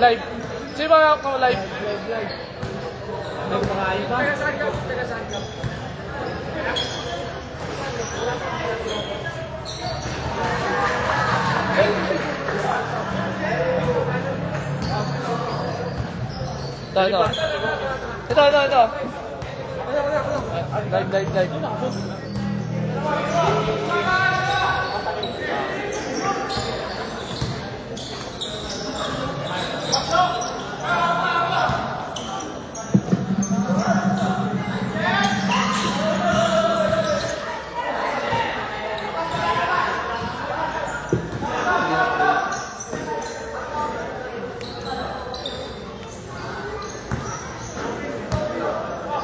Live. Sino ba ako live? Taga saan ka? Ito. Live.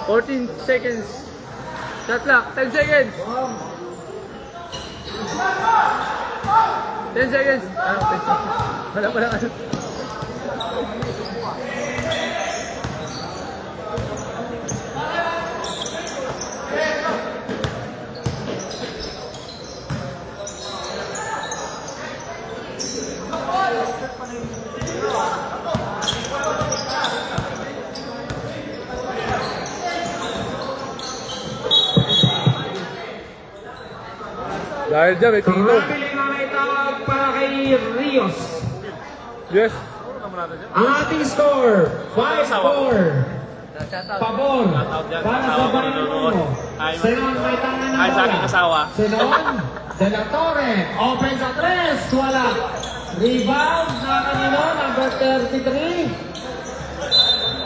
14 seconds. Shot clock. 10 seconds. 10 seconds. Wala. Dahil dyan, may tino. Karabili na may tawag para kay Rios. Yes. Ang ating score, 5-4. Pabor. Para sa Bayan 1. Senon may tangan na bola. Senon, De La Torre. Open sa 3. Wala. Rebound na kanino, number 33.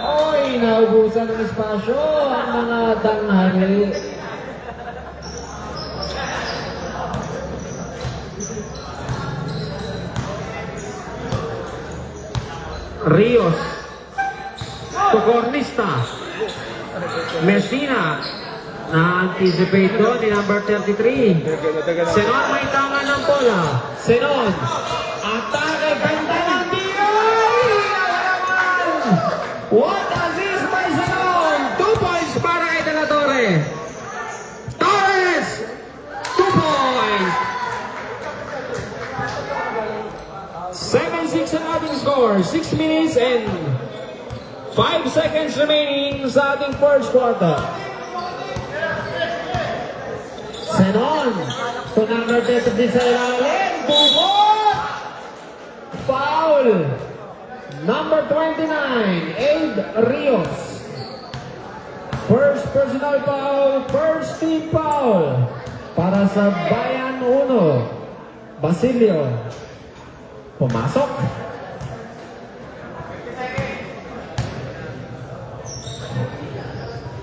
Oy, naubusan ng espasyo ang mga tanghari. Rios, Tucornista, Messina, na-anticipate doon ni number 33. Senon may tangan ng bola. Senon, atake, ganda ng tiro! What assist by Senon? 2 points para kay De La Torre. Torres, 2 points. 7-6 ang ating score. 6 minutes and 5 seconds remaining sa ating first quarter. Senon, to number 33 sa ilalim. Bubot! Foul! Number 29, Aid Rios. First personal foul, first team foul. Para sa Bayan 1. Basilio. Pumasok.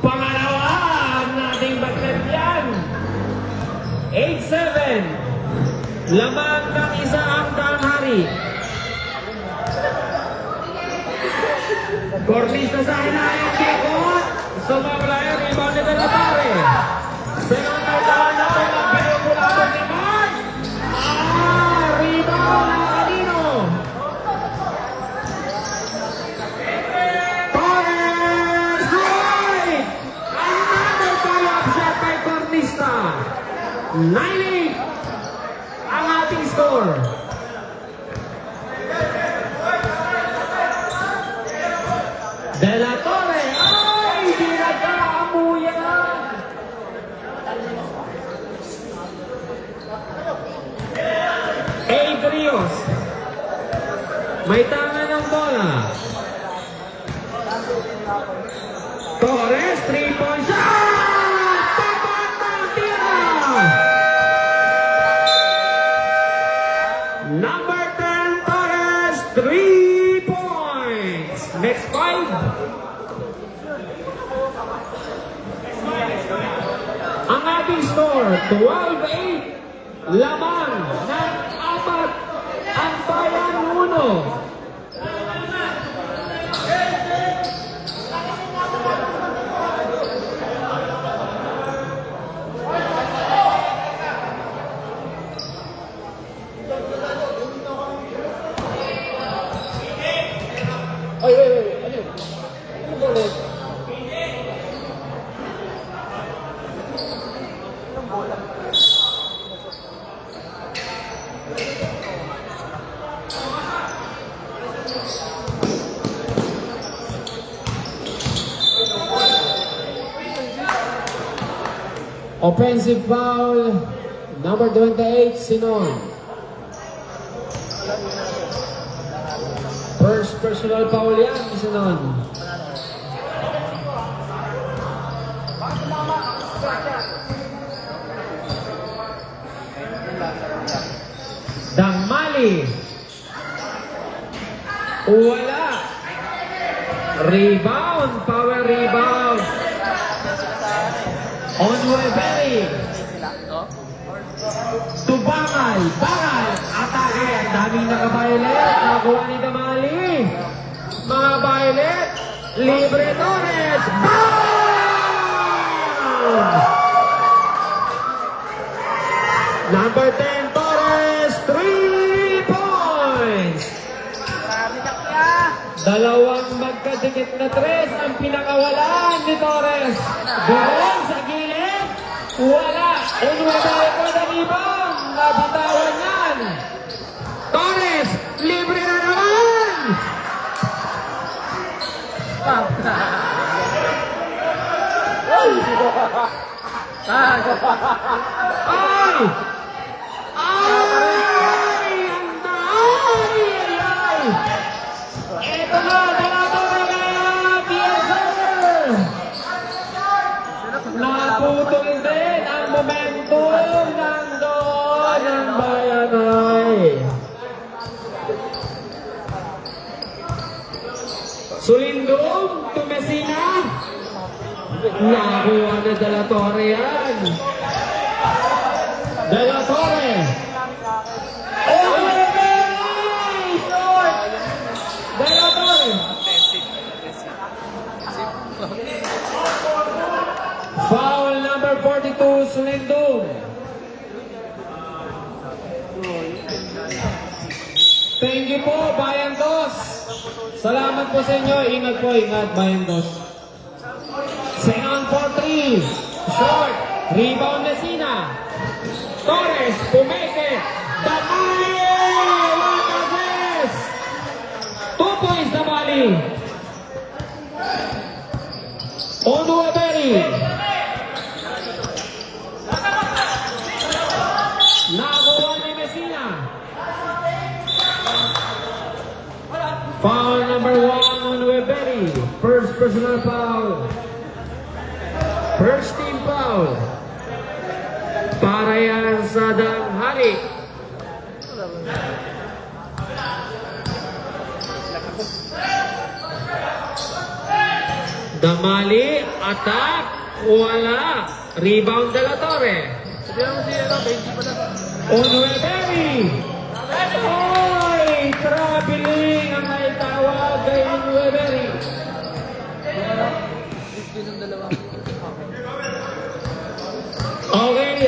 Pangalawa ang ating bateryan. 8-7. Lamang ng isa ang tanghari. Cornista sa hinayang kikot. Sumablayan, rebound ni De La Torre. Sinunod-tahan na ito ang pinupulapon ni Mark. Rebound na kanino. Torres, right! Another follow-up shot by Cornista. 9-8 ang ating score. De La Torre, ay! Di nagkaamuyan! Rios. May tanga ng bola. Torres, 3-point shot! Tapat ng tira! Number 10, Torres, 3 points. Next 5. Ang ating score, 12-8. Lamang ng 4 ang Bayan 1. Offensive foul, number 28, Sinon. First personal foul yan, Sinon. Dangmali. Wala. Rebound, power rebound. Onweberi. To Bangal. Bangal. Atake. Ang daming naka-violet. Nakuha ni Damali. Mga violet. Libre Torres. Bound! Number 10, Torres. 3 points. Dalawang magkadikit na tres ang pinakawalan ni Torres. Doon sa gilid, wala. Unweberi po na ibang. Nabitawan yan. Torres, libre na naman. Ah, Ay! Ay! Ang ay! Ay! Ito na! Dalato na kaya! PSR! Naputol din ang momentum ng doon ng Bayanay. Sulindong to Messina. Nakuha na De La Torre yan. De La Torre. Oh, De La Torre. Foul number 42, Sulindong. Thank you po, Bayan Dos. Salamat po sa inyo. Ingat po, ingat, Bayan Dos. Senon for 3. Short. Rebound Messina. Torres. Pumeke. Damali. What a miss. 2 points Damali. Onweberi. Nakuha ni Messina. Foul number 1 on Onweberi. First personal foul. First team foul. Para yan sa Danghali. Damali, attack, wala. Rebound De La Torre. sabihan mo si Benji pala. Onweberi. Oy, traveling ang may tawag kay Onweberi. Okay,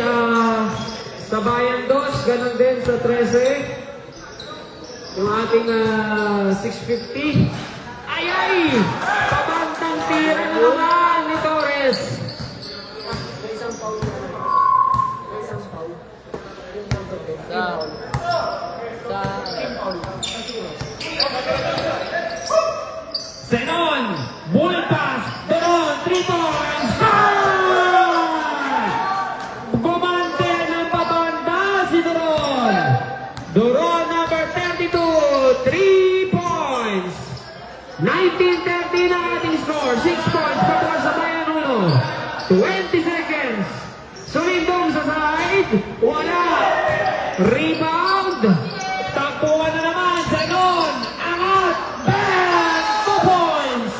sa Bayan Dos, ganun din sa 13. Yung ating 650. Ay! Pabantang tira na naman ni Torres. Senon! Bull pass! Doon! 3 points! Gumante ng pabanda si Doron! Doron number 32! 3 points! 19-13 na ating score. 6 points pabor sa Bayan 1. 20 seconds. Sulindong sa side. Wala. Rebound. Takbuhan na naman. Senon. Angat. Bang! 2 points.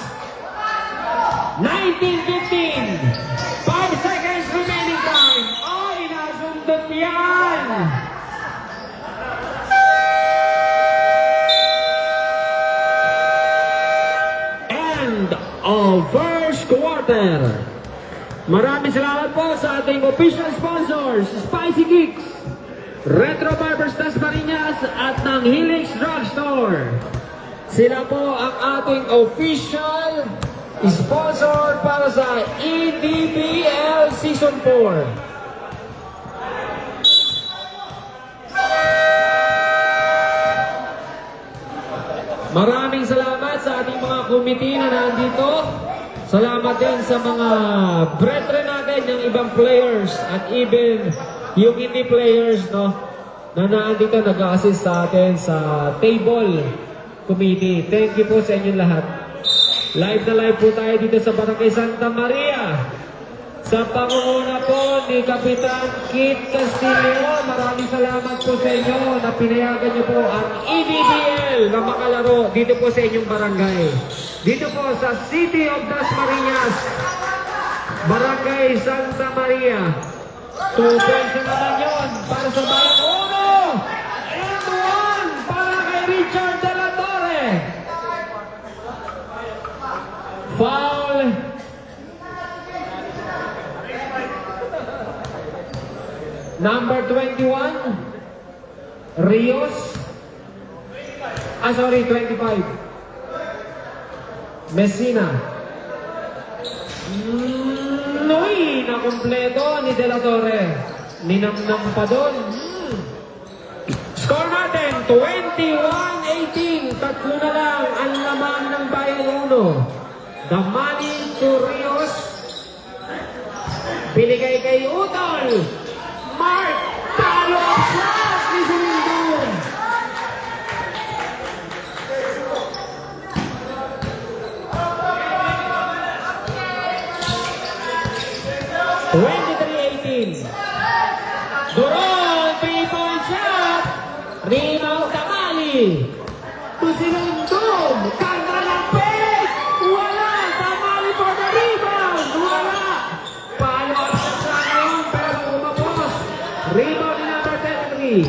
19-15. 5 seconds remaining time. Ay, nasundot yan. Of first quarter. Maraming salamat po sa ating official sponsors, Spicy Kicks, Retro Barbers Tasmariñas at ng Helix Drugstore. Sila po ang ating official sponsor para sa EDBL Season 4. Maraming salamat sa ating mga committee na nandito. Salamat din sa mga brethren natin natin yung ibang players at even yung hindi players, no, na naandito nag-assist sa atin sa table committee. Thank you po sa inyong lahat. Live na live po tayo dito sa Barangay Santa Maria. Sa pangunguna po ni Kapitan Kit Castillo, maraming salamat po sa inyo na pinayagan niyo po ang EBBL na makalaro dito po sa inyong barangay. Dito po sa City of Dasmariñas, Barangay Santa Maria. 2 points na naman yun para sa Bayan 1 and 1 para kay Richard De La Torre. Foul. Number 21, Rios. Sorry, 25. Messina. Noy, nakumpleto ni De La Torre. Ninamnam pa doon. Score natin, 21-18. Tatlo na lang ang laman ng Bayan 1. Damani to Rios. Binigay kay Utol. Mark, talo ang shot ni Sumindon. Duron, 3-point shot. Rebound Damali. Sumindon, kanalapit. Wala, Damali for the rebound. Wala. Palo ang shot sa ngayon, pero umapos. Rebound ni number 33.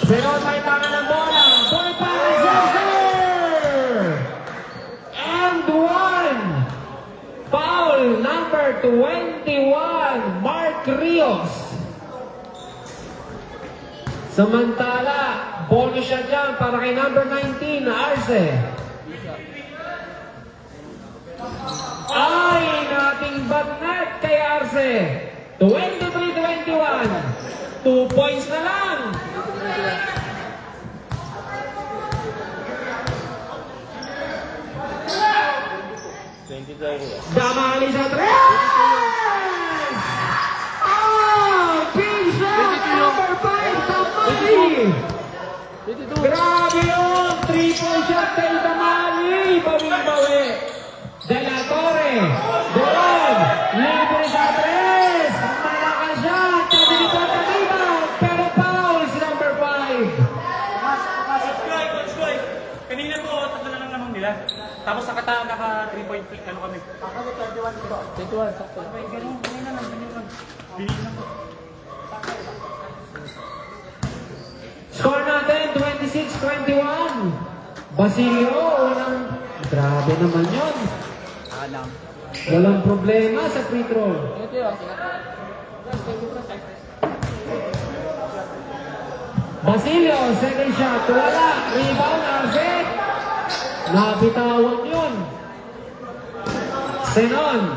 Zeron may tangan ng bola. Boy para Zerzer. And 1. Foul number 21, Mark Rios. Samantala, bonus siya dyan para kay number 19, Arce. Ay, nating batnet kay Arce. 23-21. 2 points na lang. Damali sa 3! Oh! Big shot! Number 5, Damali! Grabe yun! 3-point shot kay Damali! Bawing-bawi! De La Torre! Doon! Libre sa 3! Malakas shot! Tabilikot na rebound! Pero foul si number 5! Coach Boy, kanina po, tatlo na lang naman nila. Tapos naka 3 point ano kami. 21, sakto. Okay, ganun, kanina lang, ganun. Bilis na po. Score natin, 26-21. Basilio, unang... Grabe naman yun. Walang problema sa free throw. Basilio, second shot. Wala. Rebound, Arcet. Nabitawan yun. Senon.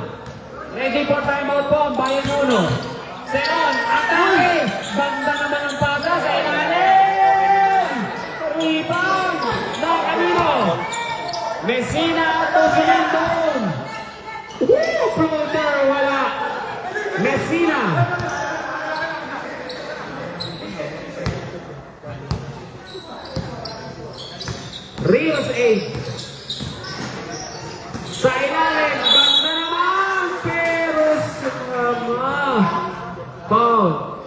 Ready for timeout po ang Bayan 1. Senon, atake. Banda naman ang pasa sa ilalim. Rebound. Na kanino. Messina to Sumindon. Floater, wala. Messina. Rios 8. Sa ilalim, banda naman, pero sama. Foul.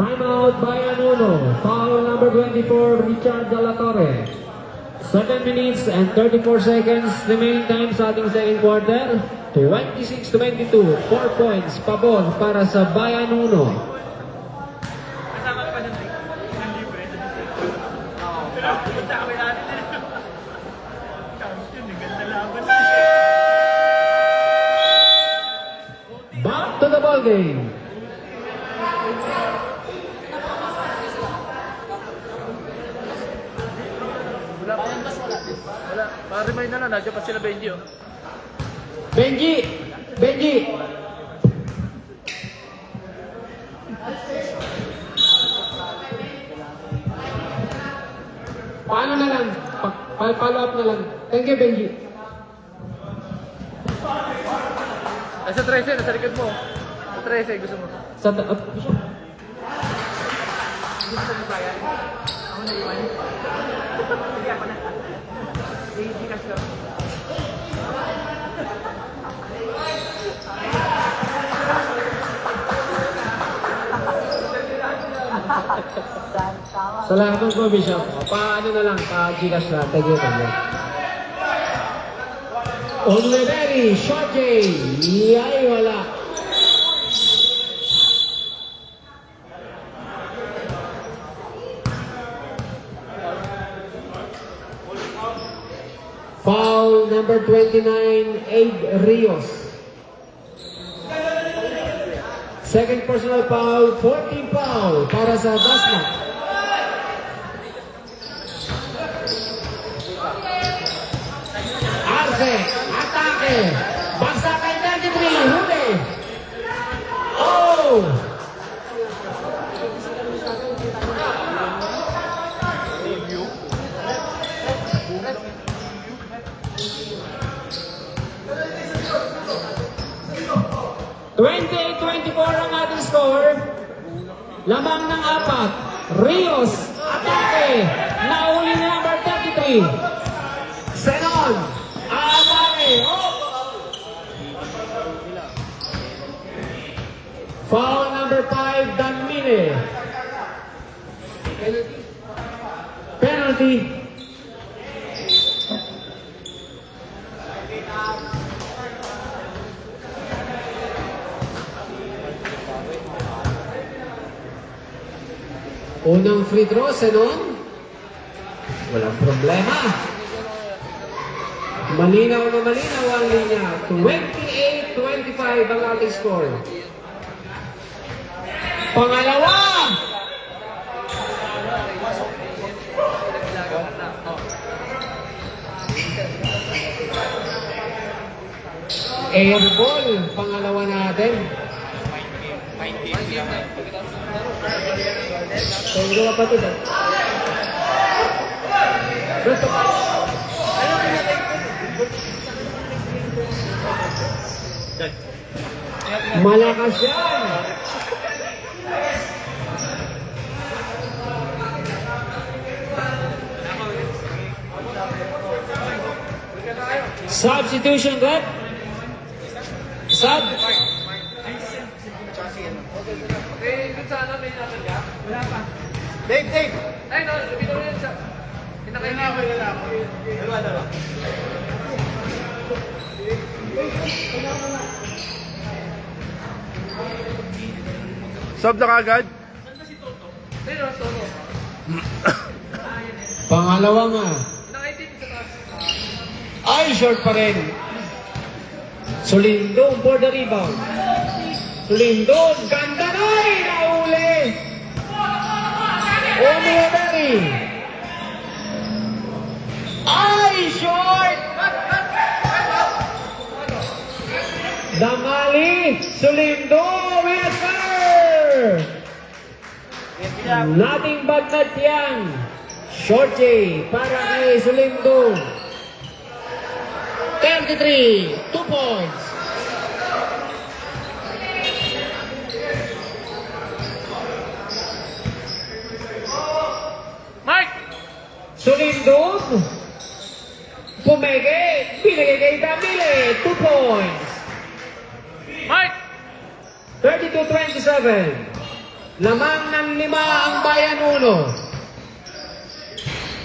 Timeout, Bayan 1. Foul number 24, Richard De La Torre. 7 minutes and 34 seconds remaining time sa ating second quarter. 26-22, 4 points, pabor para sa Bayan 1. Kasama ka pa dyan, ang libre. Punta kami natin. Champion, ganda laban. Back to the ball game. Wala, pa-remind na lang, nandiyan pa sila Benji. Benji! Benji! Follow up na lang. Thank you, Benji. Sa 13, nasa likod mo. Sa 13, gusto mo. Sa taas. Gusto mo bayan? Ako na iwan. Sige, ako na. Hindi ka sure. Salamat po, Bishop. Paano na lang, pa-Gcash na. Thank you, thank you. Oliveri, short J. Ay, wala. Foul number 29, Aid Rios. Second personal foul, 14 foul para sa Dasma. Arce, atake. Basta kay 33, huli. Oh! ang ating score. Lamang ng 4. Rios, atake. Nauli na number 33. Senon, atake. Oh! Foul number 5, Danmine. Penalty. Unang free throw, Senon. Walang problema. Malinaw na malinaw ang linya. 28-25 ang ating score. Pangalawa! Air ball, pangalawa natin. Thank you, kapatid. Malakas yan. Substitution, rep. Sub. Wala pa. Dave! Ay, no, lumito rin siya. Hinakain na ako. Dalawa. Sub na kagad? Sino, Toto? Pangalawa nga. Hinakaitin sa taas. Ay, short pa rin. Sulindong for the rebound. Sulindong, ganda na eh, nauli. Oliveri. Ay, short. Damali, Sulindong, winner. Nothing but net yan. Short J para kay Sulindong. 33, 2 points. Mike! Sulindong. Pumege, binigay kay Damile, 2 points. Mike! 32-27. Lamang ng 5 ang Bayan 1.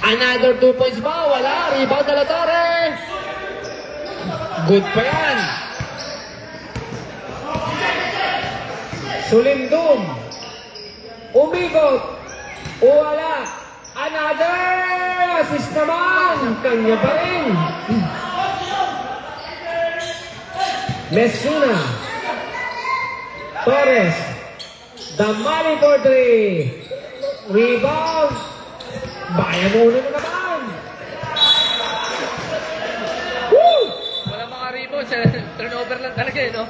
Another 2 points ba? Wala. Rebound na Latore. Good pa yan. Sulindong. Umigot. Wala. Another assist naman. Kanya pa rin. Mesuna. Torres. Damali for 3. Rebound. Bayan muna na naman. Woo! Wala mga rebounds. Turnover lang talaga eh, no?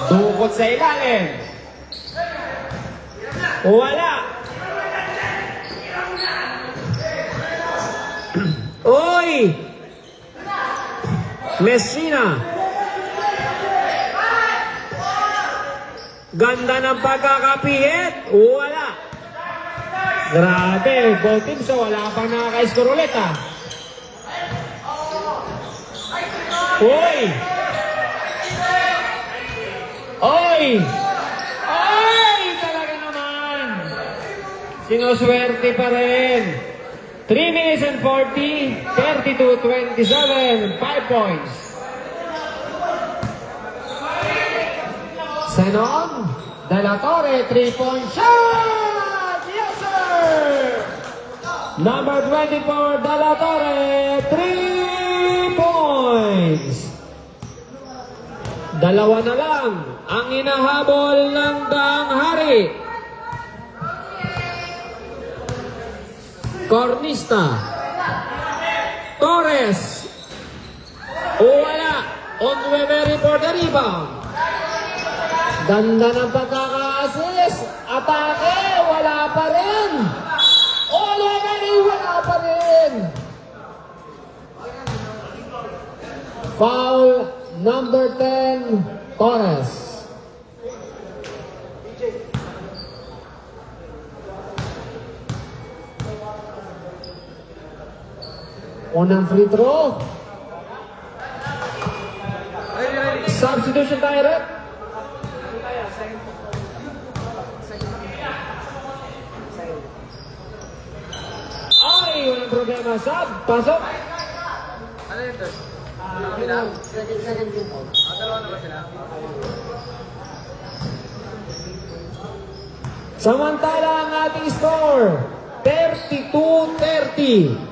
Dukot sa ilalim. Wala. Oy! Messina. Ganda ng pagkakapihit. Wala. Grabe. Goal team so wala pang nakaka-score ulit ah. Oy! Oy! Oy! Talaga naman! Sinuswerte pa rin. 3 minutes and 40, 32-27, 5 points. Senon, De La Torre, 3-point shot! Yes, sir! Number 24, De La Torre, 3 points. Dalawa na lang ang inahabol ng Daang Hari. Cornista. Torres. Wala. Onweveri for the rebound. Ganda ng pagkaka-assist. Atake. Wala pa rin. Onweveri. Wala pa rin. Foul number 10. Torres. Unang free throw. Substitution tayo rin. Ay, walang problema. Sub, pasok. Ano yun doon? Dalawa na ba sila? Samantala ang ating score, 32-30.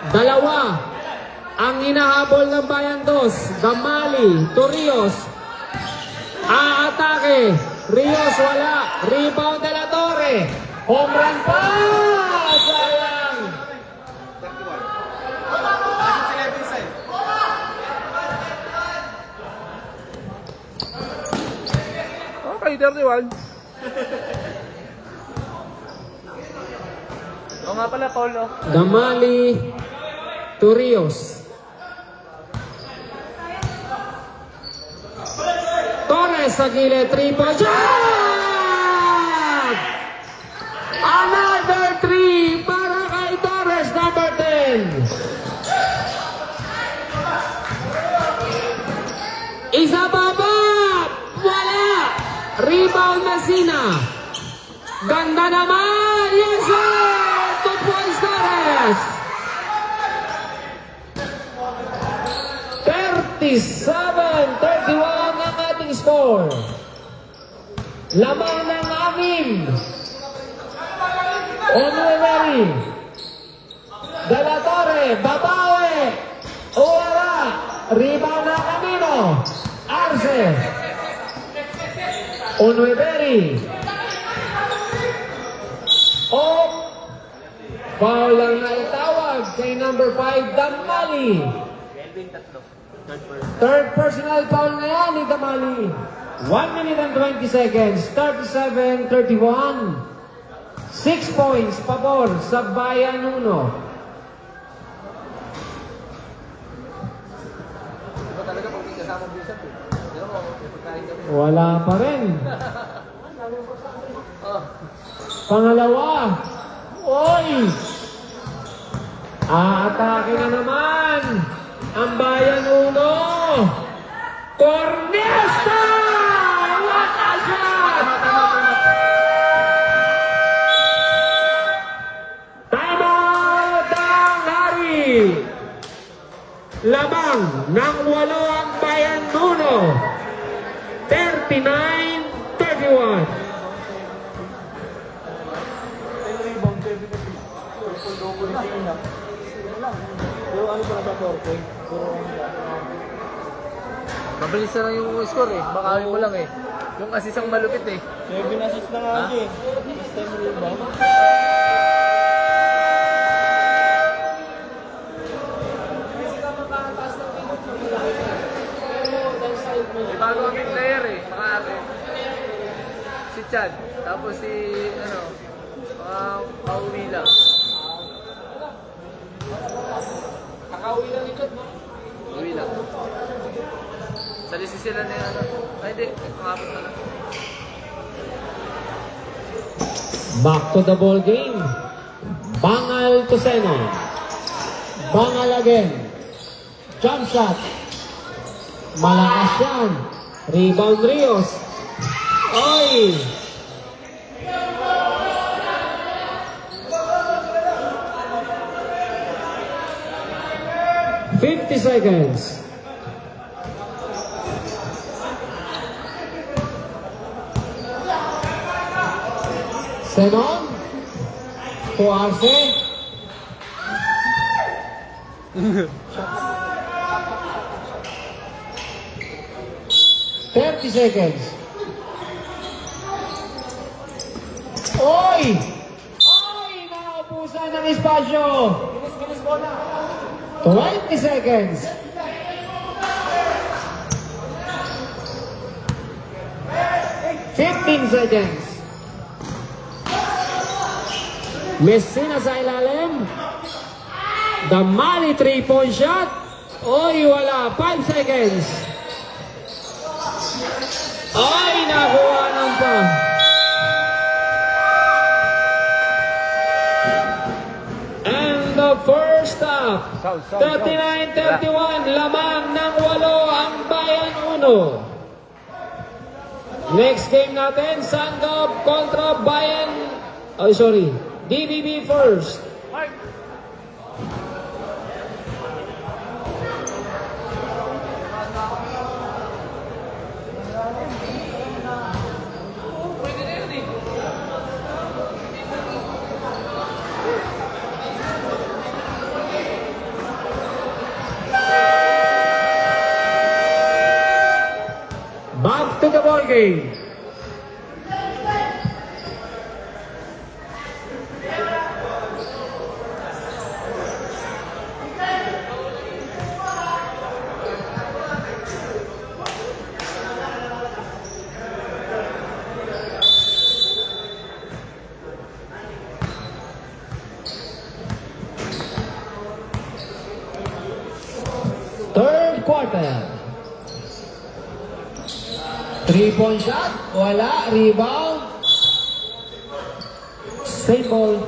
Dalawa ang hinahabol ng Bayan Dos. Gamali, Torrios. Aatake. Rios wala. Rebound De La Torre. Home run pa! Sayang! Okay, 31. Oo nga pala, Paulo. Gamali, Torrios. Torres sa gilid, 3-point shot! Another 3 para kay Torres, number 10. Isa baba! Wala! Rebound Messina. Ganda naman! Yes, sir! 2 points Torres! 37-31 ang ating score. Lamang ng anim. Onweveri. De La Torre. Babawe. Uwara. Rebound na Camino. Arce. Onweveri. Foul lang na itawag kay number 5, Damali. Third personal foul na yan ni Damali. 1 minute and 20 seconds. 37-31. 6 points pabor sa Bayan 1. Talaga pag may kasama bisap eh. Pero mo, may pagkain kami. Wala pa rin. Pangalawa. Oy! Aatake na naman ang Bayan 1. Cornesta! What a shot! Timeout ang Hari! Labang ng 8 ang Bayan 1. 39-31. Mabilis na lang yung score eh. Baka mo lang eh. Yung assist ang malupit eh. 7 assists na nga eh. Last time rebound. May bago kami player eh. Baka Chan. Tapos si, ano, pauwi lang. Kakauwi lang ito, no? Uwi lang. Salisi sila na ano. Ay, hindi. Pangapit na lang. Back to the ball game. Bangal to Seno. Bangal again. Jump shot. Malakas yan. Rebound Rios. Oy! $50 seconds. Senon. To Arce. $30 seconds. Oy! Oy! Nakaupusan ng espasyo. 20 seconds. $15 seconds. Messina sa ilalim. Damali 3-point shot. Oy, wala. 5 seconds. Ay, nakuha ng pa. And the first half. 39-31. Lamang ng 8 ang Bayan 1. Next game natin, Sangop kontra Bayan. Oh, sorry. DBB first. Back to the ball game. Third quarter. 3-point shot. Wala. Rebound. Same ball.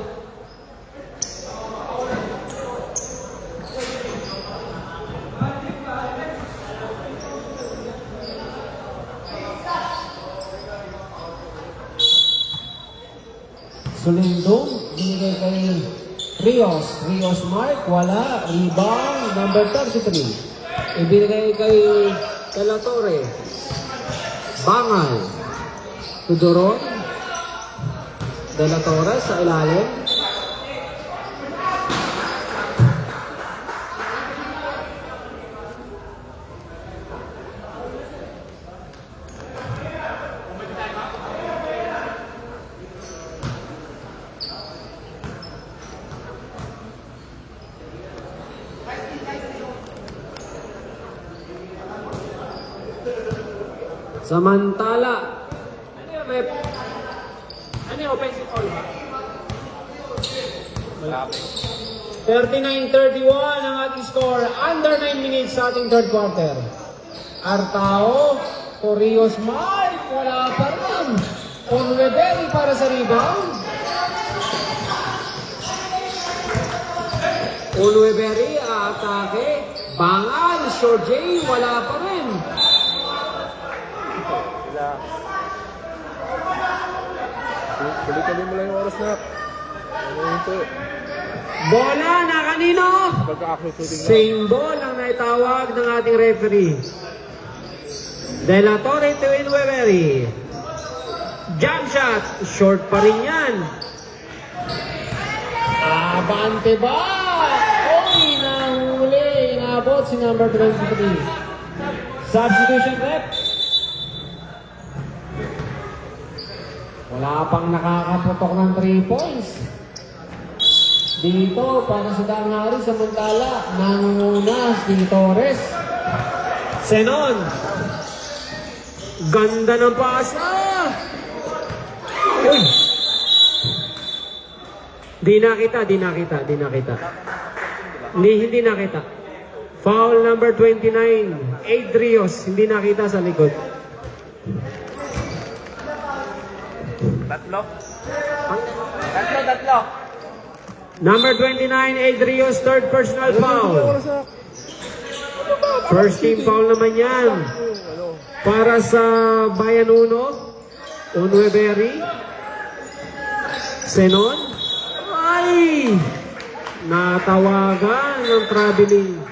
Sulindong. Binigay kay Rios. Rios Mark. Wala. Rebound. Number 33. Ibinigay kay Calatore. Bangal. Tudoron. De La Torre sa ilalim. Samantala, ano yung rep? Ano yung offensive foul? 39-31 ang ating score. Under 9 minutes sa ating third quarter. Artao, Corrios Mike, wala pa rin. Onweberi para sa rebound. Onweberi, atake. Bangal, short J, wala pa rin. Balikan mo lang yung oras na. Ano ito? Bola na kanino? Pagka-actual shooting na. Same ball ang naitawag ng ating referee. De La Torre to Inweberi. Jump shot. Short pa rin yan. Abante ba? Oy, nahuli. Inabot si number 23. Substitution rep. Wala pang nakakaputok ng 3 points. Dito, para sa Danghari, samantala, nangunguna si Torres. Senon. Ganda ng pasa. Uy! Di nakita. Hindi nakita. Foul number 29, Adrios. Hindi nakita sa likod. Tatlo. Number 29, Adrios, third personal foul. First team foul naman yan. Para sa Bayan Uno, Unweberi, Senon. Ay! Natawagan ng traveling.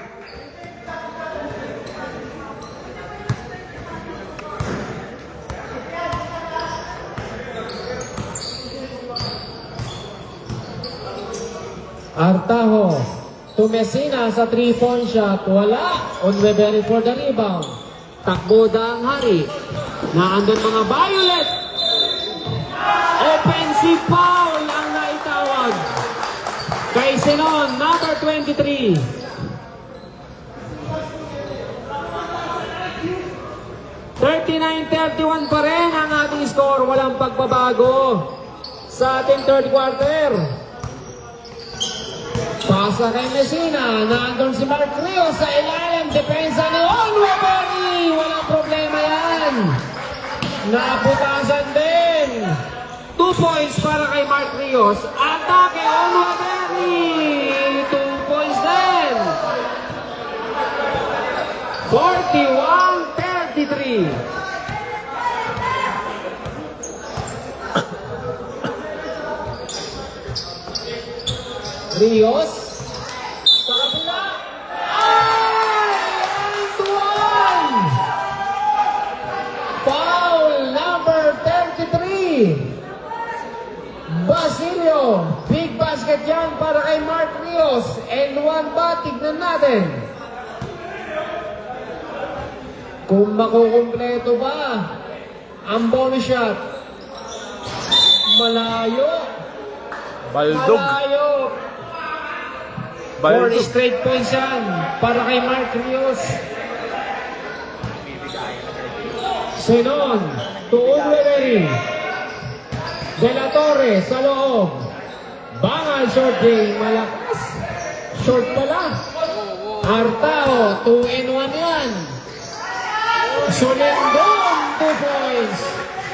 Artajo to Messina sa 3-point shot. Wala. Unweberi for the rebound. Takbo Daang Hari. Naandun mga Violet. Offensive foul ang naitawag kay Senon, number 23. (39-31) pa rin ang ating score. Walang pagbabago sa ating third quarter. Pasa kay Messina. Naandun si Mark Rios sa ilalim. Depensa ni Onweberi. Walang problema yan. Naputasan din. 2 points para kay Mark Rios. Atake Onweberi. 2 points din. 41-33. Rios sa kabila. And one! Foul number 33. Basilio. Big basket yan para kay Mark Rios. And one ba? Tignan natin. Kung makukumpleto ba ang bonus shot. Malayo. Baldog. Malayo. 4 straight points yan para kay Mark Rios. Senon to Unweberi. De La Torre sa loob. Bangal short game. Malakas. Short pala. Artao. 2-1 yan. Sulindon. 2 points.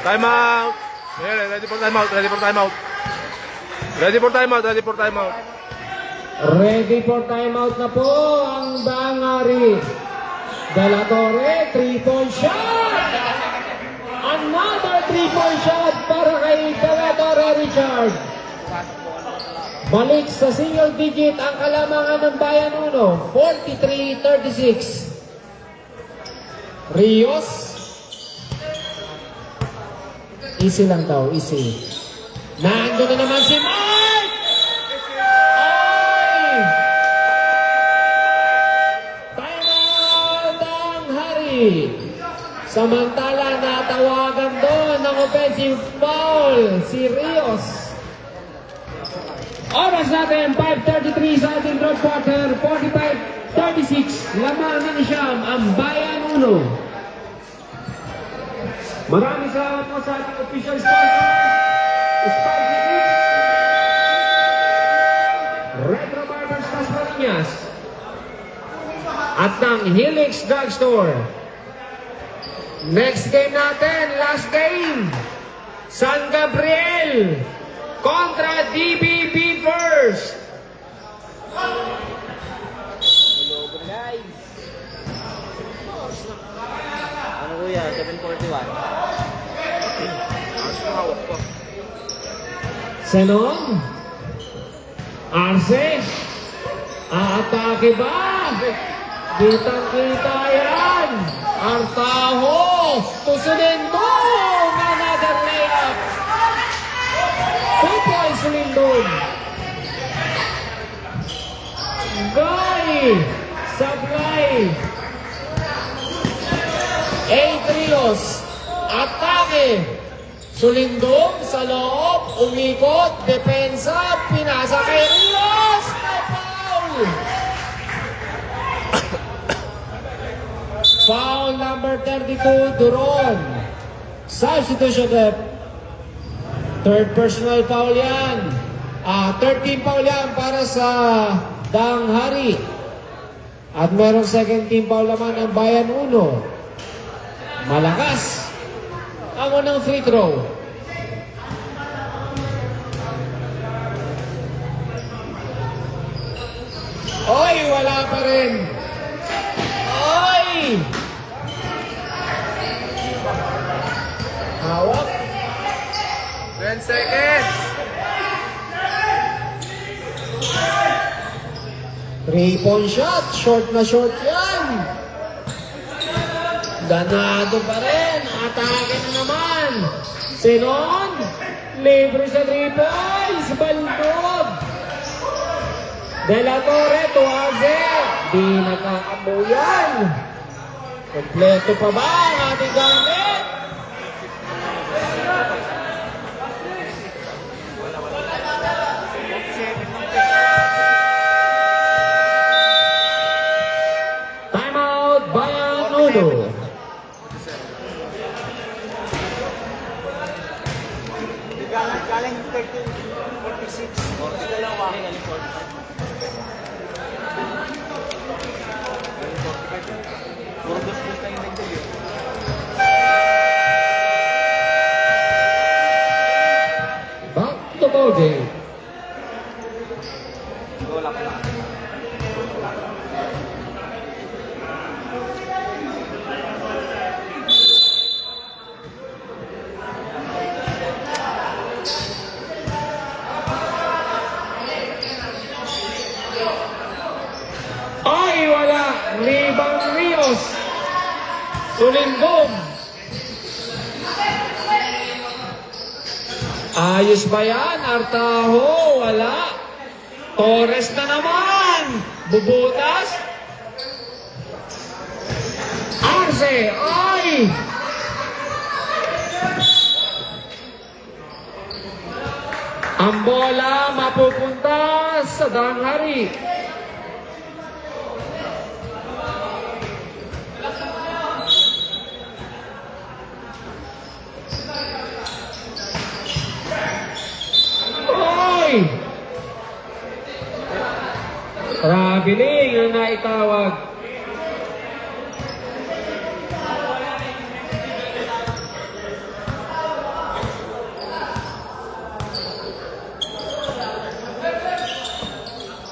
Time out. Ready for time out. Ready for time out. Ready for time out. Ready for time out. Ready for timeout na po ang Bangari. De La Torre, 3-point shot! Another 3-point shot para kay De La Torre Richard. Balik sa single digit ang kalamangan ng Bayan Uno, 43-36. Rios. Easy lang daw, easy. Nandun na naman si Mark! Samantala, natawagan doon ng offensive foul si Rios. Oras natin, 5:33 sa ating third quarter, 45-36. Lamang ng siyam ang Bayan Uno. Maraming salamat po sa ating official sponsor, Spicy Mix, Retro Barbers Las Marinas, at ng Helix Drugstore. Next game natin, last game. San Gabriel kontra DBB First. Ano kuya? 741. Senon. Arce. Aatake ba? Kitang-kita yan. Artajo. Tusulindon. Another layup. 2 points Sulindon. Guy. Sablay. Rios. Atake. Sulindon sa loob. Umikot. Depensa. Pinasa kay Rios. No foul. Foul number 32, Duron. Substitution rep. Third personal foul yan. Third team foul yan para sa Danghari. At merong second team foul naman ng Bayan 1. Malakas ang unang free throw. Oy, wala pa rin. Oy! Hawak. 10 seconds. 3-point shot. Short na short yan. Ganado pa rin. Atake na naman. Sinon. Libre sa 3 points. Baldog. De La Torre to Aze. Di nakakabuyan. Kompleto pa ba ang ating gamit? Timeout, Bayan 1. Galing 13, 46. Dalawa. Back to the ball game. Ay, wala. Rebound Rios. Sulimbong. Ayos ba yan? Artaho, wala. Torres na naman. Bubutas. Arce, ay! Ang bola mapupunta sa Danghari. Traveling ang naitawag.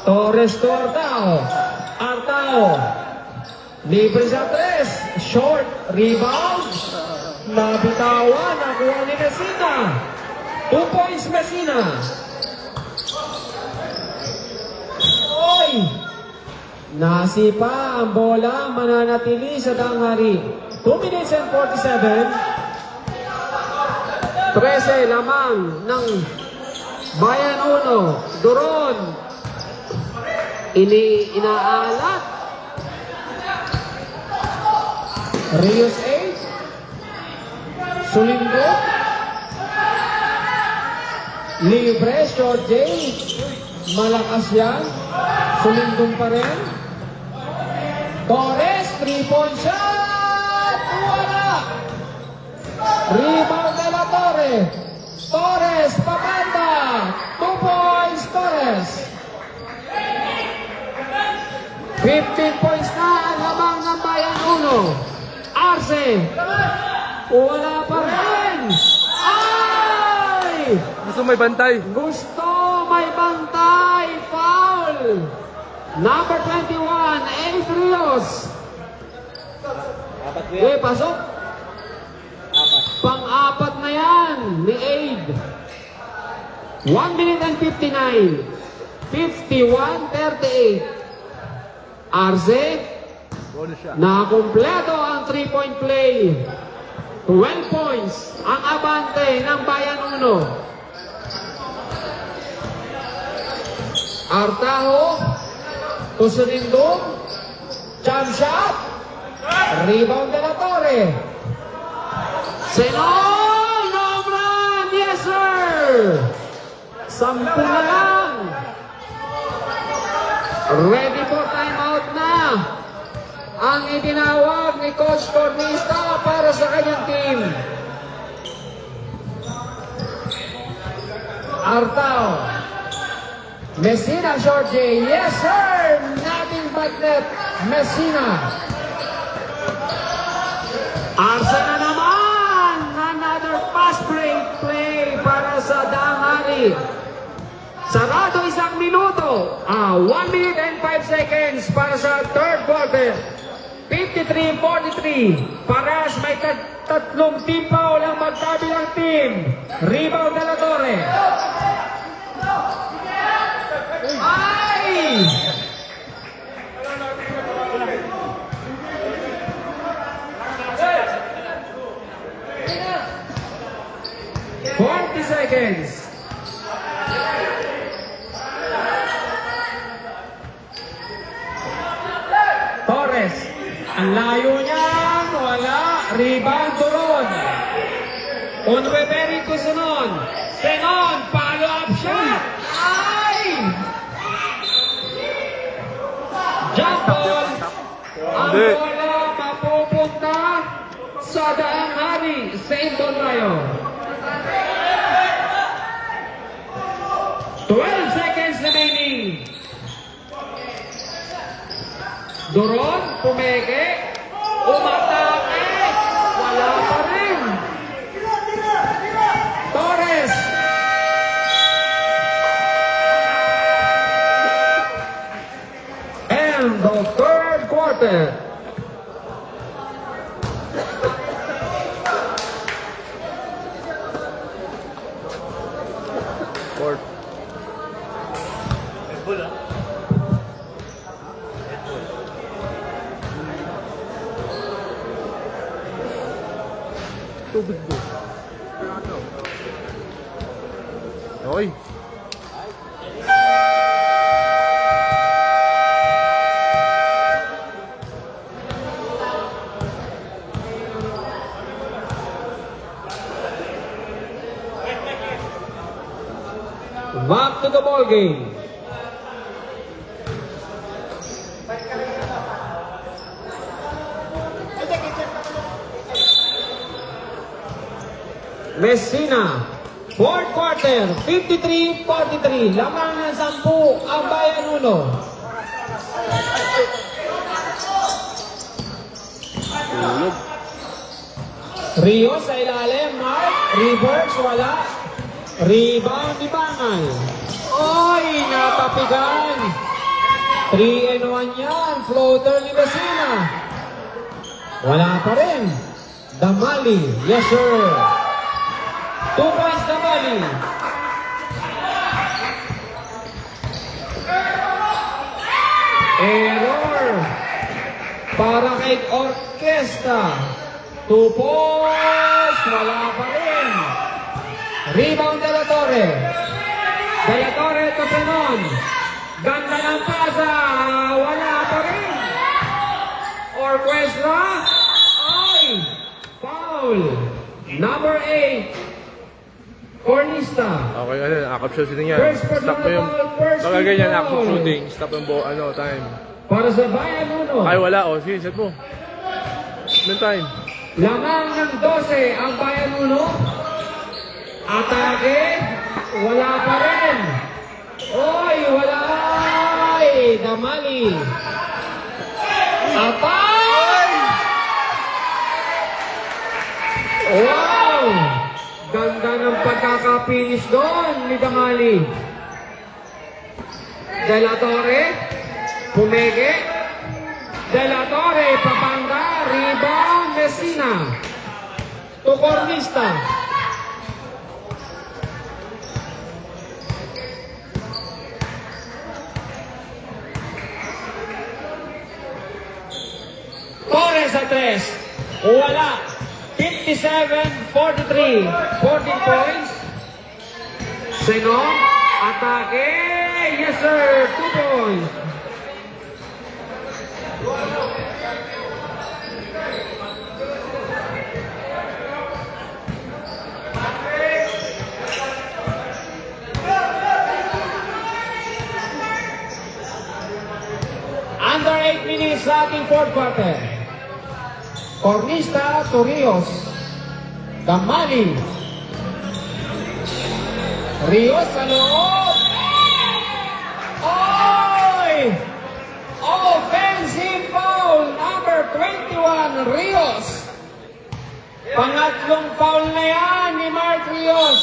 Torres to Artao. Artao. Libre sa 3. Short. Rebound. Nabitawan. Nakuha ni Messina. 2 points Messina. Oy! Nasipa ang bola, mananatili sa Danghari. 2 minutes and 47. 13 lamang ng Bayan 1. Duron. Inaalat. Rios 8. Sulindo. Libre, short J. Malakas yan. Sulindong pa rin. Torres, 3-point shot! Wala! Rebound de La Torre. Torres, pabanda. 2 points, Torres. 15 points na ang lamang ng Bayan 1. Arce. Wala pa rin. Ay! Gusto may bantay. Gusto may bantay. Foul. Number 21, Aid Rios. Pasok. Pang-apat na yan ni Aid. 1 minute and 59. 51-38. Arce. Nakumpleto ang 3-point play. 12 points ang abante ng Bayan 1. Artaho, Tusulindong, jump shot, rebound de La Torre. Senon, home run, yes sir! 10 na lang. Ready for timeout na ang itinawag ni Coach Cornista para sa kanyang team. Artao. Messina, short J. Yes, sir! Nothing but net. Messina. Arsa na naman! Another fast break play para sa Damali. Sarado 1 minuto. 1 minute and 5 seconds para sa third quarter. 53-43. Paras may tatlong team foul ang magkabilang team. Rebound de la Torre. Ay! Seconds. Torres. Ang layo niyan. Wala. Rebound Turon. Unweberi Kusunon. Senon. Follow up shot. Ay! Jump ball. Ang bola mapupunta sa daang hari. Saint Donayo. 12 seconds remaining. Duron, pumeke, umatake, wala pa rin. Torres. And the third quarter. Okay. Back to the ball game. Messina, fourth quarter, 53-43. Lamang ng 10 ang Bayan Uno. Rio sa ilalim, Mark. Reverse, wala. Rebound ni Bangal. Oy, natapigan. 3-1 yan. Floater ni Messina. Wala pa rin. Damali. Yes, sir. 2 points Damali. Error. Para kay Orquesta. 2 points. Wala pa rin. Rebound de la Torre. De la Torre to Senon. Ganda ng pasa. Wala pa rin. Orquesta. Ay! Foul. Number 8. Cornista. Okay, ano, akap shooting yan. First Stop mo yung... first Pagka ganyan, foul. akap shooting. Stop yung time. Para sa Bayan Uno. Ay, wala. O, sige, set mo. Ano time? Lamang ng 12 ang Bayan Uno. Atake. Wala pa rin. Oy, wala. Ay, Damali. Atay! Wow! Ganda ng pagkaka-finish doon ni Damali. De la Torre. Pumege. De la Torre. Papanga. Rebound. Messina. To Cornista. Torres sa 3. Wala. 57-43. 14 points. Senon. Atake. Yes, sir. 2 points. Under 8 minutes sa ating fourth quarter. Cornista to Rios. Damali. Rios sa loob. Oy! Offensive foul number 21, Rios. Pangatlong foul na yan ni Mark Rios.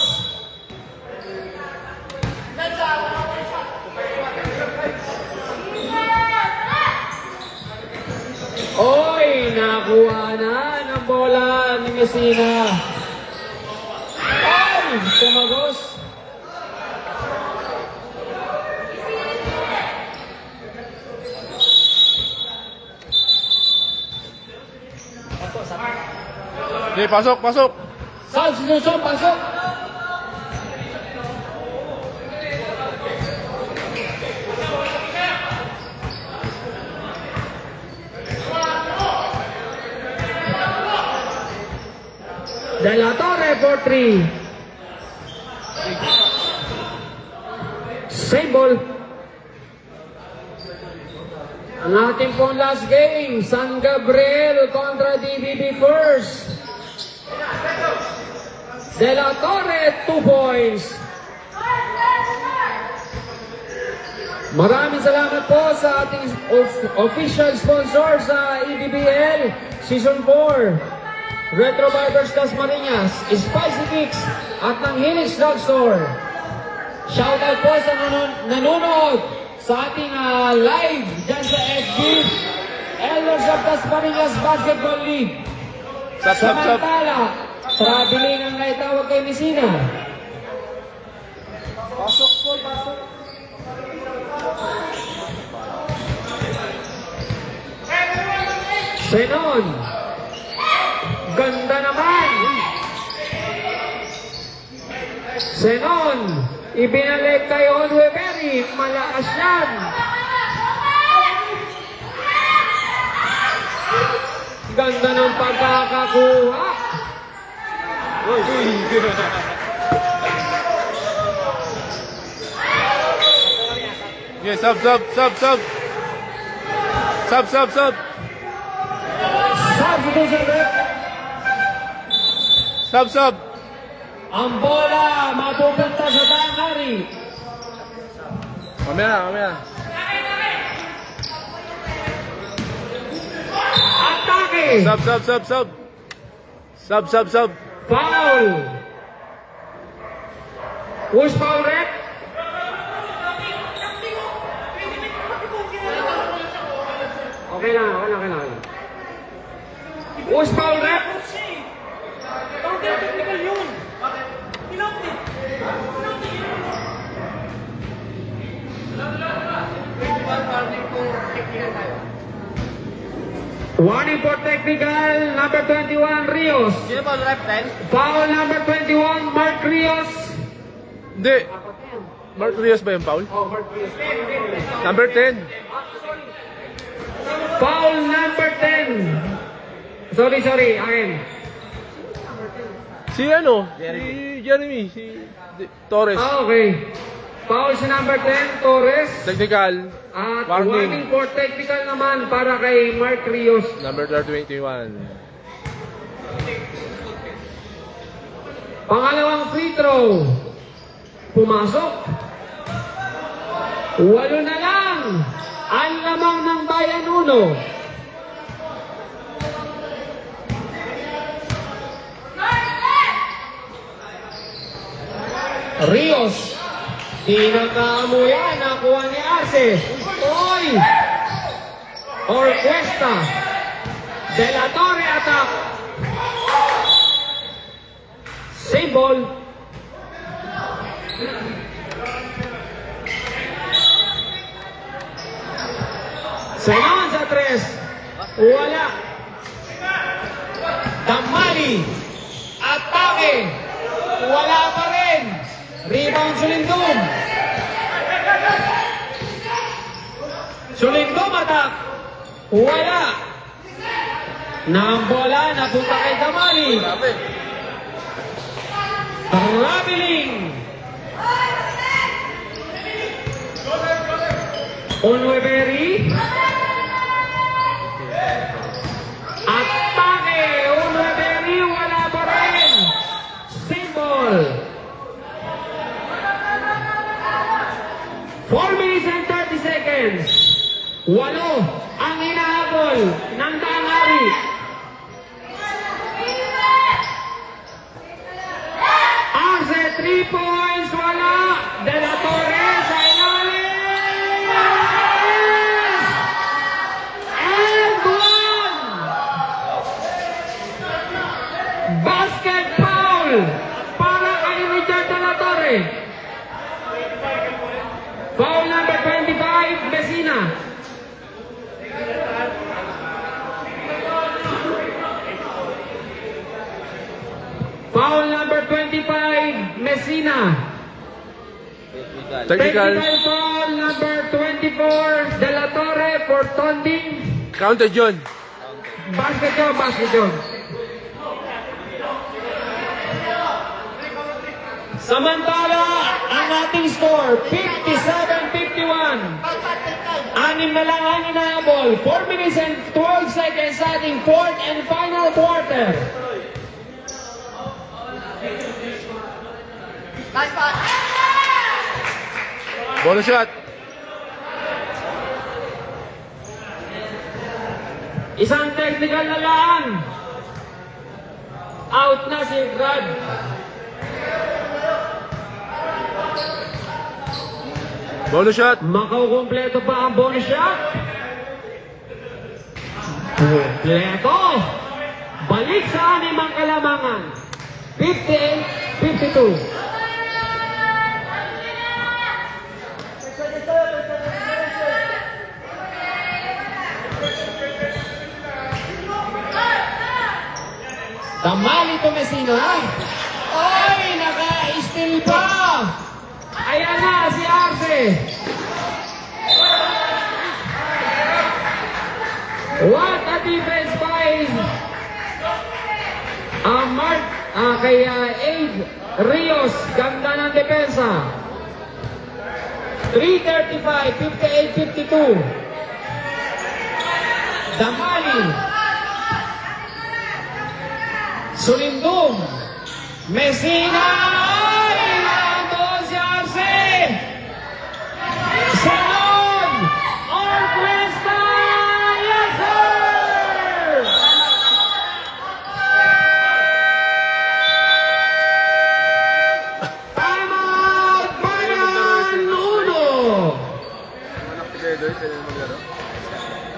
Oy, nakuha na ng bola ni Messina. Oy, tumagos. Okay, pasok, pasok. Substitution, pasok. De La Torre for 3. Same ball. Ang ating pong last game, San Gabriel kontra DBB first. De La Torre, 2 points. Maraming salamat po sa ating official sponsor sa EBBL Season 4. Retro Barbers Dasmariñas, Spicy Kicks at ng Helix Drugstore. Shoutout po sa nanonood sa ating live dyan sa FB Elders of Dasmariñas Basketball League. Samantala, traveling ang naitawag kay Messina. Pasok po, pasok. Senon. Ganda naman. Senon. Ibinalik kay Onweberi. Malakas yan. Ganda ng pagkakakuha. Okay, sub. Substitution rep. Sub. Ang bola mapupunta sa tangari. Mamaya. Atake. Sub. Foul. Who's foul rep? Okay lang. Who's foul rep? Technical yun. Warning for technical, number 21, Rios. Sino ba rep 10? Foul number 21, Mark Rios. Hindi. Mark Rios ba yung foul? Mark Rios. Number 10. Foul number 10. Sorry, akin. Si Jeremy. Torres. Okay. Foul si number 10, Torres. Technical. At Warning. warning for technical naman para kay Mark Rios. Number 21. Pangalawang free throw. Pumasok. 8 na lang. Ang lamang ng Bayan 1. Rios. Tinakamo yan. Nakuha ni Arce. Oy! Orquesta. De La Torre attack. Same ball. Senon sa 3. Wala. Damali. Atake. Wala pa rin. Rebound Sulindum. Sulindum attack. Wala. Nang bola napunta kay Damali. Traveling. Onweberi. Atake. Onweberi. Wala pa rin. Symbol. Walo ang hinahabol ng Dangari. Arce, 3 points, wala. De La Torre sa ilalim. And one. Basket foul para kay Richard De La Torre. Foul number 25, Messina. Foul number 25, Messina. Technical. Technical foul number 24, De La Torre for taunting. Counted yun. Basket yun, basket yun. Samantala, ang ating score, 57-51. Anim na lang ang inaabol. 4 minutes and 12 seconds sa ating fourth and final quarter. Bonus shot. Isang technical na lang. Out na si Brad. Bonus shot. Makukumpleto pa ang bonus shot. Kumpleto. Balik sa animang kalamangan. 58-52. Damali to Messina. Ay, naka-steal pa. Ayan na si Arce. What a defense by Mark kay Aid Rios. Ganda ng depensa. 3:35, 58-52. Damali. Sulindong. Messina. Ay, nandun si Arce. Senon. Orquesta. Yes, sir. Time out. Bayan 1.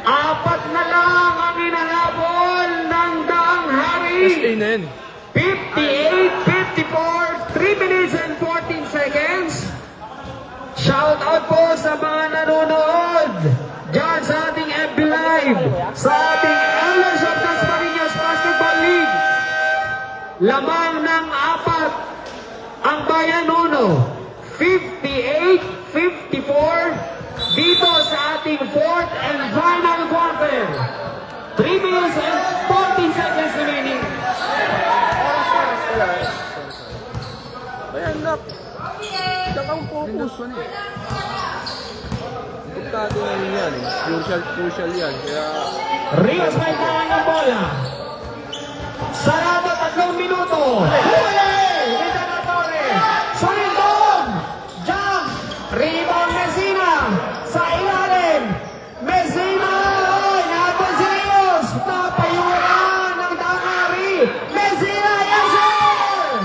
Apat na lang ang inahabol ng Daang Hari. SA na yan. 58-54, 3 minutes and 14 seconds. Shout out po sa mga nanonood dyan sa ating FB Live, sa ating Elders of Dasmariñas Basketball League. Lamang ng apat ang Bayan 1, 58-54 dito sa ating fourth and final quarter. 3 minutes and 14 seconds remaining. Bayan nak. Diyan kang focus. Importante na yun yan eh. Crucial yan. Kaya... Rios may kawan ng bola. Sarado 3 minuto. Huli! Rita La Torre. Sulindong. Jump. Rebound Messina. Sa ilalim. Messina. Ay, natin si Rios. Napayuran ng Dangari. Messina. Yes, sir!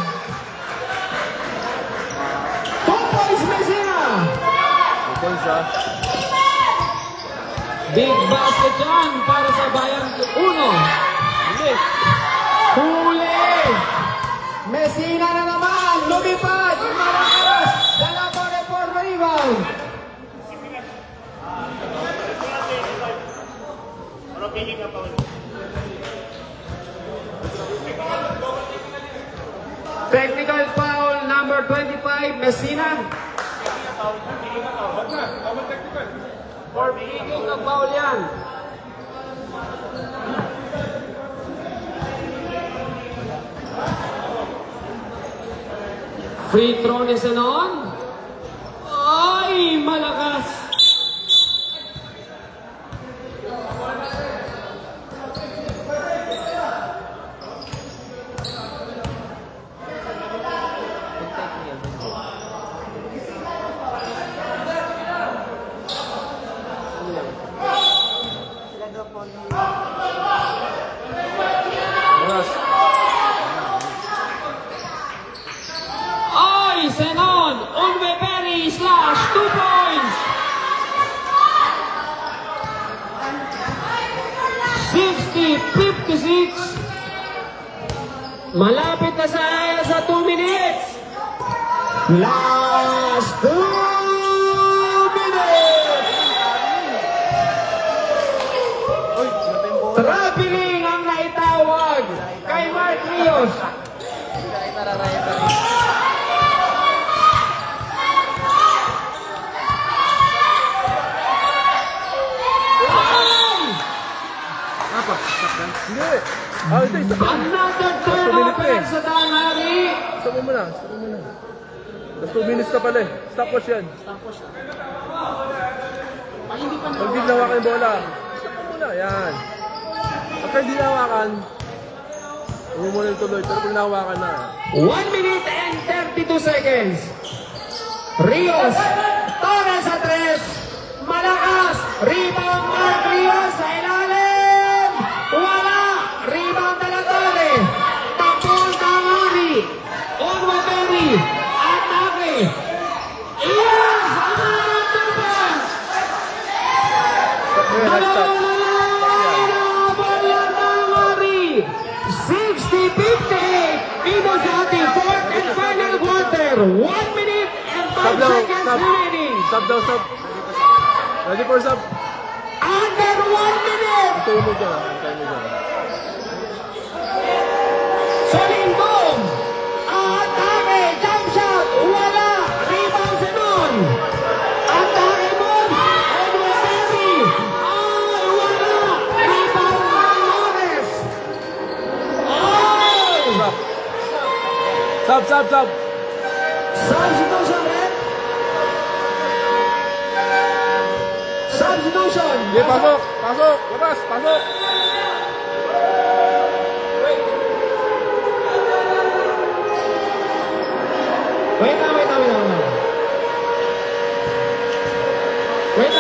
2 points Messina. Points ha. Big basket yan para sa Bayan 1. Huli! Messina na naman! Lumipad! Malakas! Dalawa for rebound! Technical foul number 25, Messina. For beginning ng foul yan. Free throw ni Senon. Ay, malakas. Malapit na sa 2 minutes. Last 2 minutes. Traveling ang naitawag kay Mark Rios. Hindi. Ah, hindi. Another turnover sa tanghali. Stop mo muna. Last 2 minutes na pala eh. Stopwatch yan. Pag di nawakan yung bola. Stop mo muna. Yan. Pagka hindi nawakan, huwag mo na tuloy. Pero pag nawakan na. 1 minute and 32 seconds. Rios. Torres sa 3. Malakas. Rebound Mark Rios sa ilalim. Wala. Rebound na lang Torre. Tapos Tanghali. Onwa Berry. Atake. Yes! Another turnover. Stop mo yan. Stop. 60-58 Inos ating fourth and final quarter. 1 minute and 5 Stop daw. seconds Stop. remaining. Stop daw. Stop. Ready for stop. Under 1 minute. Antayin mo dyan. Antayin mo dyan. Solindong. Atake. Jump shot. Wala. Rebound si Mon. Atake Mon. Edwin Berry. Ay, wala. Rebound ng Torres. Ay. Stop. Substitution, Red. Substitution. Hindi, pasok. Labas. Pasok. Wait lang. Wait lang po. Wait.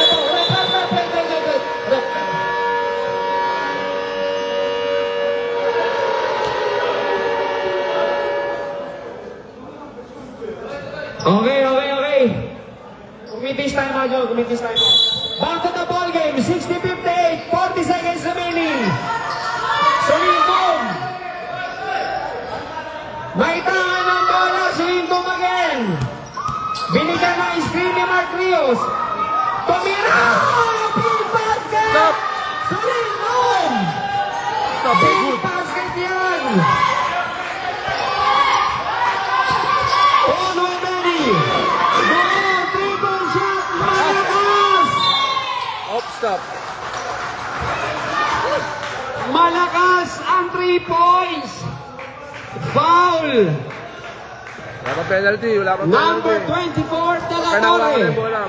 Okay. Kumitis tayo mga Joe. Back to the ball game. 60-58. 40 seconds remaining. Solindong. May tangan ng bola. Solindong again. Binigyan ng screen ni Mark Rios. Tumira! Big basket! Stop. Solindong! Stop. Big Good. basket yan! Onwa Berry! Doon, triple shot! Malakas! Stop. Malakas ang 3 points! Foul! Wala pa penalty. Number 24, De La Kaya nawakan Torre. yung bola.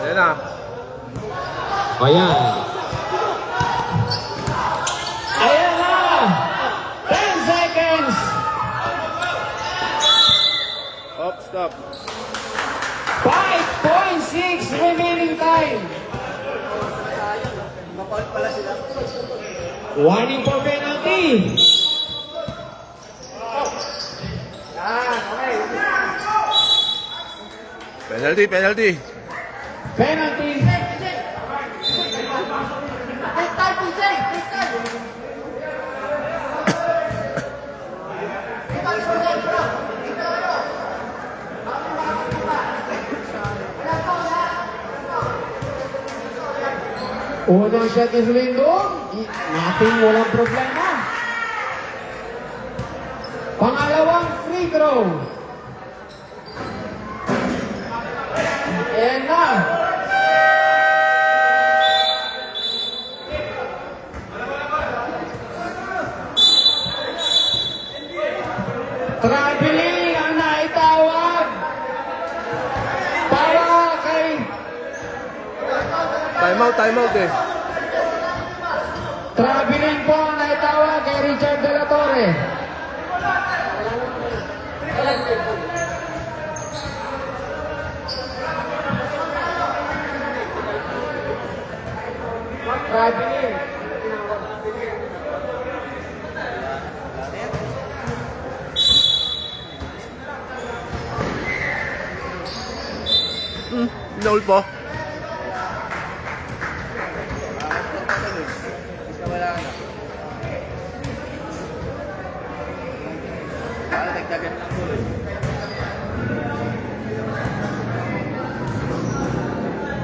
Ayan na. Ayan na! 10 seconds! Stop. 5.6 remaining time. Warning for penalty. Penalty. Penalty. Unang shot ni Solindong, walang problema. Pangalawang free throw. Ayan na. Traveling ang naitawag para kay Time out eh. traveling po ang naitawag kay Richard De La Torre. Traveling. Inaul po.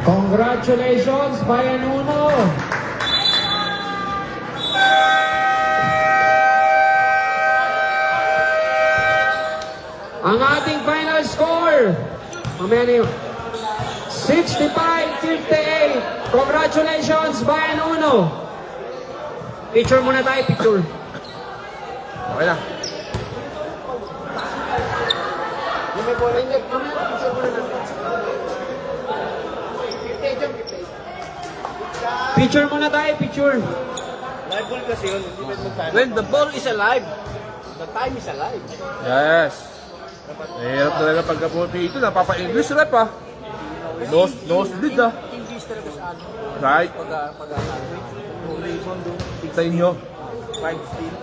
Congratulations, Bayan Uno! Ang ating final score, mamaya na yun, 65-58. Congratulations, Bayan Uno! Picture muna tayo, picture. Okay na. Picture muna tayo, picture. Live ball kasi yun. Hindi pwede magtayo. When the ball is alive, the time is alive. Yes. Mahirap talaga pagka po dito. Napapa-English rep ah. Nosebleed ah. English talaga sa ano. Right. Pag-ano. Sa inyo. 5 steel.